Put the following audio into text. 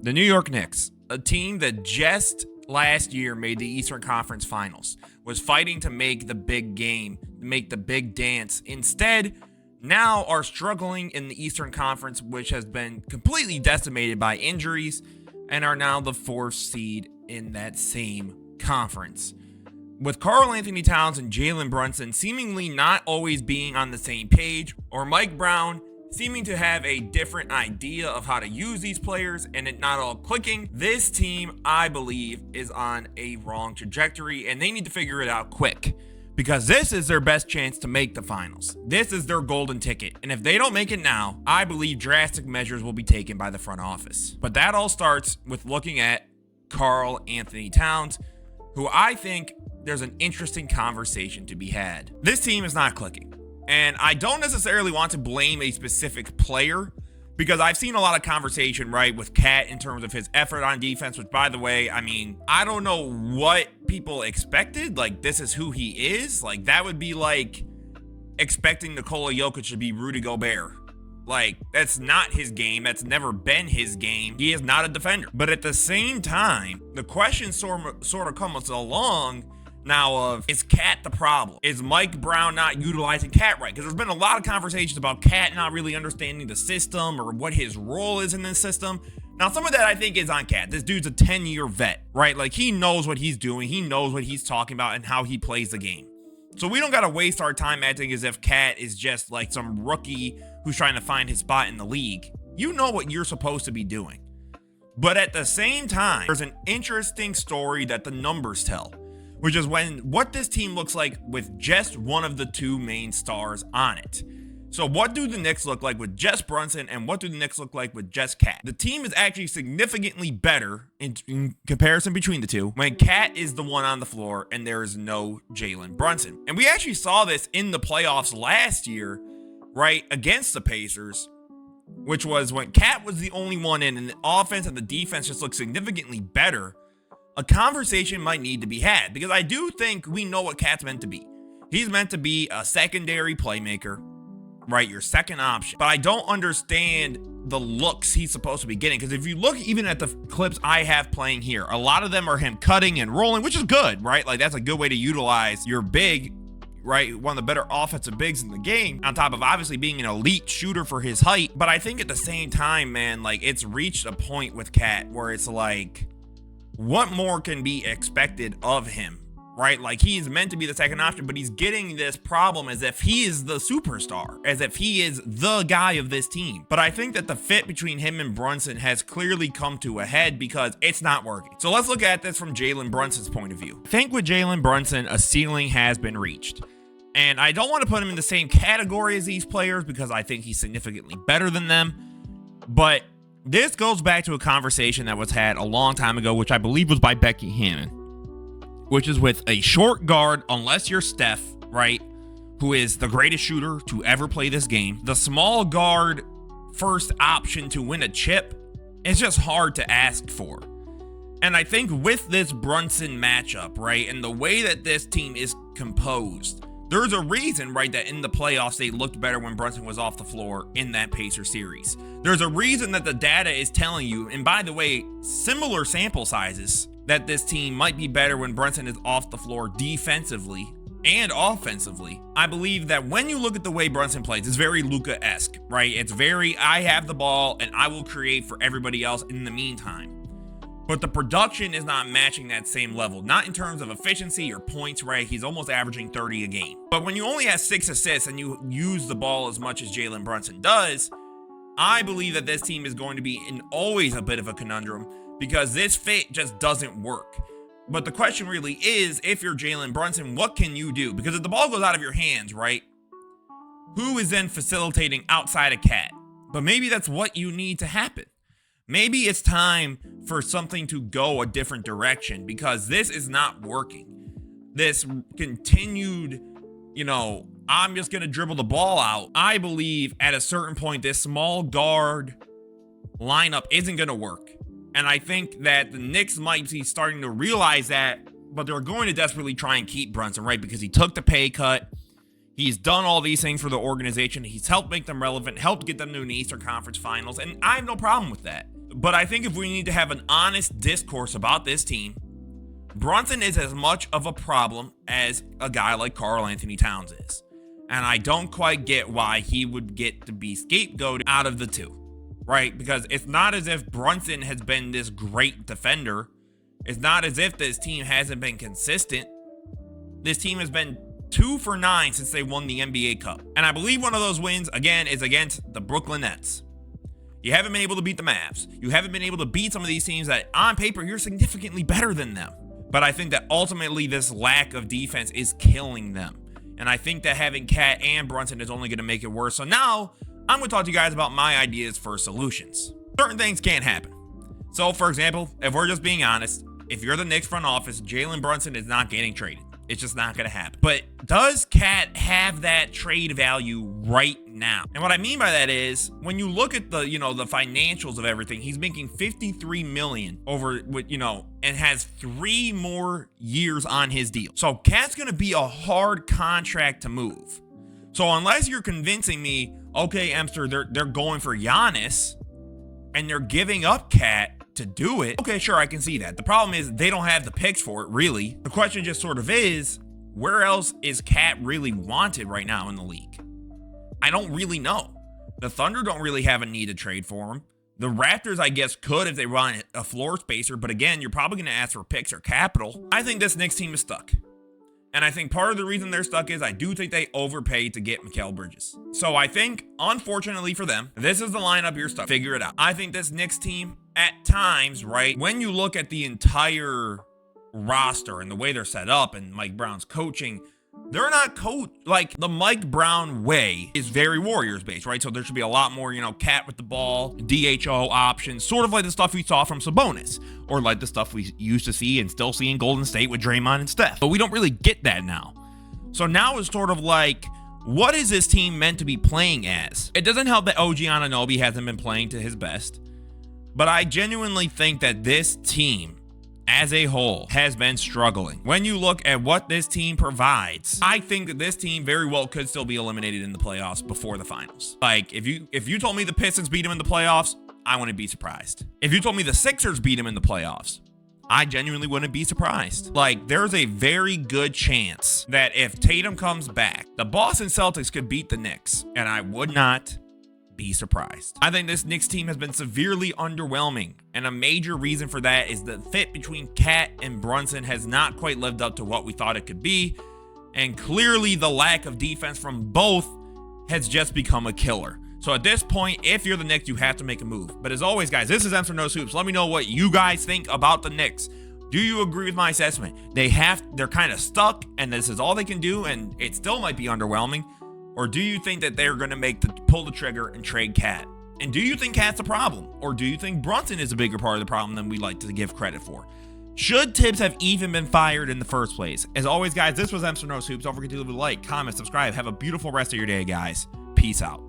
The New York Knicks, a team that just last year made the Eastern Conference Finals, was fighting to make the big game, make the big dance. Instead, now are struggling in the Eastern Conference, which has been completely decimated by injuries, and are now the fourth seed in that same conference. With Karl-Anthony Towns and Jalen Brunson seemingly not always being on the same page, or Mike Brown seeming to have a different idea of how to use these players and it not all clicking, this team, I believe, is on a wrong trajectory, and they need to figure it out quick, because this is their best chance to make the finals. This is their golden ticket, and if they don't make it now, I believe drastic measures will be taken by the front office. But that all starts with looking at Karl-Anthony Towns, who I think there's an interesting conversation to be had. This team is not clicking, and I don't necessarily want to blame a specific player, because I've seen a lot of conversation, right, with Cat in terms of his effort on defense, which, by the way, I mean, I don't know what people expected. Like, this is who he is. Like, that would be like expecting Nikola Jokic to be Rudy Gobert. Like, that's not his game. That's never been his game. He is not a defender. But at the same time, the question sort of comes along now of, is Cat the problem? Is Mike Brown not utilizing Cat right? Because there's been a lot of conversations about Cat not really understanding the system or what his role is in this system. Now, some of that I think is on Cat. This dude's a 10-year vet, right? Like, he knows what he's doing. He knows what he's talking about and how he plays the game. So we don't got to waste our time acting as if Cat is just like some rookie who's trying to find his spot in the league. You know what you're supposed to be doing. But at the same time, there's an interesting story that the numbers tell, which is what this team looks like with just one of the two main stars on it. So what do the Knicks look like with just Brunson, and what do the Knicks look like with just Cat? The team is actually significantly better in comparison between the two when Cat is the one on the floor and there is no Jalen Brunson. And we actually saw this in the playoffs last year, right, against the Pacers, which was when Cat was the only one in and the offense and the defense just looked significantly better. A conversation might need to be had, because I do think we know what Cat's meant to be. He's meant to be a secondary playmaker, right? Your second option. But I don't understand the looks he's supposed to be getting, because if you look even at the clips I have playing here, a lot of them are him cutting and rolling, which is good, right? Like, that's a good way to utilize your big, right? One of the better offensive bigs in the game, on top of obviously being an elite shooter for his height. But I think at the same time, man, like, it's reached a point with Cat where it's like, what more can be expected of him, right? Like, he's meant to be the second option, but he's getting this problem as if he is the superstar, as if he is the guy of this team. But I think that the fit between him and Brunson has clearly come to a head because it's not working. So let's look at this from Jalen Brunson's point of view. I think with Jalen Brunson, a ceiling has been reached. And I don't want to put him in the same category as these players because I think he's significantly better than them. But this goes back to a conversation that was had a long time ago, which I believe was by Becky Hammon, which is with a short guard, unless you're Steph, right, who is the greatest shooter to ever play this game. The small guard first option to win a chip is just hard to ask for. And I think with this Brunson matchup, right, and the way that this team is composed, there's a reason, right, that in the playoffs they looked better when Brunson was off the floor in that Pacer series. There's a reason that the data is telling you, and by the way, similar sample sizes, that this team might be better when Brunson is off the floor defensively and offensively. I believe that when you look at the way Brunson plays, it's very Luka-esque, right? It's very, I have the ball and I will create for everybody else in the meantime. But the production is not matching that same level, not in terms of efficiency or points, right? He's almost averaging 30 a game. But when you only have 6 assists and you use the ball as much as Jalen Brunson does, I believe that this team is going to be in always a bit of a conundrum, because this fit just doesn't work. But the question really is, if you're Jalen Brunson, what can you do? Because if the ball goes out of your hands, right, who is then facilitating outside of Cat? But maybe that's what you need to happen. Maybe it's time for something to go a different direction, because this is not working. This continued, I'm just going to dribble the ball out. I believe at a certain point, this small guard lineup isn't going to work. And I think that the Knicks might be starting to realize that, but they're going to desperately try and keep Brunson, right? Because he took the pay cut. He's done all these things for the organization. He's helped make them relevant, helped get them to an Eastern Conference Finals, and I have no problem with that. But I think if we need to have an honest discourse about this team, Brunson is as much of a problem as a guy like Karl Anthony Towns is. And I don't quite get why he would get to be scapegoated out of the two, right? Because it's not as if Brunson has been this great defender. It's not as if this team hasn't been consistent. This team has been 2 for 9 since they won the NBA Cup. And I believe one of those wins, again, is against the Brooklyn Nets. You haven't been able to beat the Mavs. You haven't been able to beat some of these teams that on paper you're significantly better than them. But I think that ultimately this lack of defense is killing them. And I think that having Cat and Brunson is only going to make it worse. So now I'm going to talk to you guys about my ideas for solutions. Certain things can't happen. So for example, if we're just being honest, if you're the Knicks front office, Jalen Brunson is not getting traded. It's just not going to happen. But does Cat have that trade value right now? And what I mean by that is when you look at the, the financials of everything, he's making $53 million over with, and has 3 more years on his deal. So Cat's going to be a hard contract to move. So unless you're convincing me, okay, Emster, they're going for Giannis and they're giving up Cat to do it, okay, sure, I can see that. The problem is they don't have the picks for it, really. The question just sort of is, where else is Cat really wanted right now in the league? I don't really know. The Thunder don't really have a need to trade for him. The Raptors, I guess, could if they run a floor spacer, but again, you're probably going to ask for picks or capital. I think this Knicks team is stuck. And I think part of the reason they're stuck is I do think they overpaid to get Mikal Bridges. So I think, unfortunately for them, this is the lineup you're stuck. Figure it out. I think this Knicks team, at times, right, when you look at the entire roster and the way they're set up and Mike Brown's coaching, they're not like the Mike Brown way is very Warriors based, right? So there should be a lot more, Cat with the ball, DHO options, sort of like the stuff we saw from Sabonis, or like the stuff we used to see and still see in Golden State with Draymond and Steph. But we don't really get that now. So now it's sort of like, what is this team meant to be playing as? It doesn't help that OG Anunoby hasn't been playing to his best, but I genuinely think that this team as a whole has been struggling. When you look at what this team provides, I think that this team very well could still be eliminated in the playoffs before the finals. Like if you told me the Pistons beat them in the playoffs, I wouldn't be surprised. If you told me the Sixers beat them in the playoffs, I genuinely wouldn't be surprised. Like there's a very good chance that if Tatum comes back, the Boston Celtics could beat the Knicks, and I would not be surprised. I think this Knicks team has been severely underwhelming, and a major reason for that is the fit between Cat and Brunson has not quite lived up to what we thought it could be, and clearly the lack of defense from both has just become a killer. So at this point, if you're the Knicks, you have to make a move. But as always, guys, this is Emster Knows Hoops. Let me know what you guys think about the Knicks. Do you agree with my assessment? They're kind of stuck, and this is all they can do, and it still might be underwhelming. Or do you think that they're going to pull the trigger and trade Cat? And do you think Cat's a problem? Or do you think Brunson is a bigger part of the problem than we like to give credit for? Should Tibbs have even been fired in the first place? As always, guys, this was Emster Knows Hoops. Don't forget to leave a like, comment, subscribe. Have a beautiful rest of your day, guys. Peace out.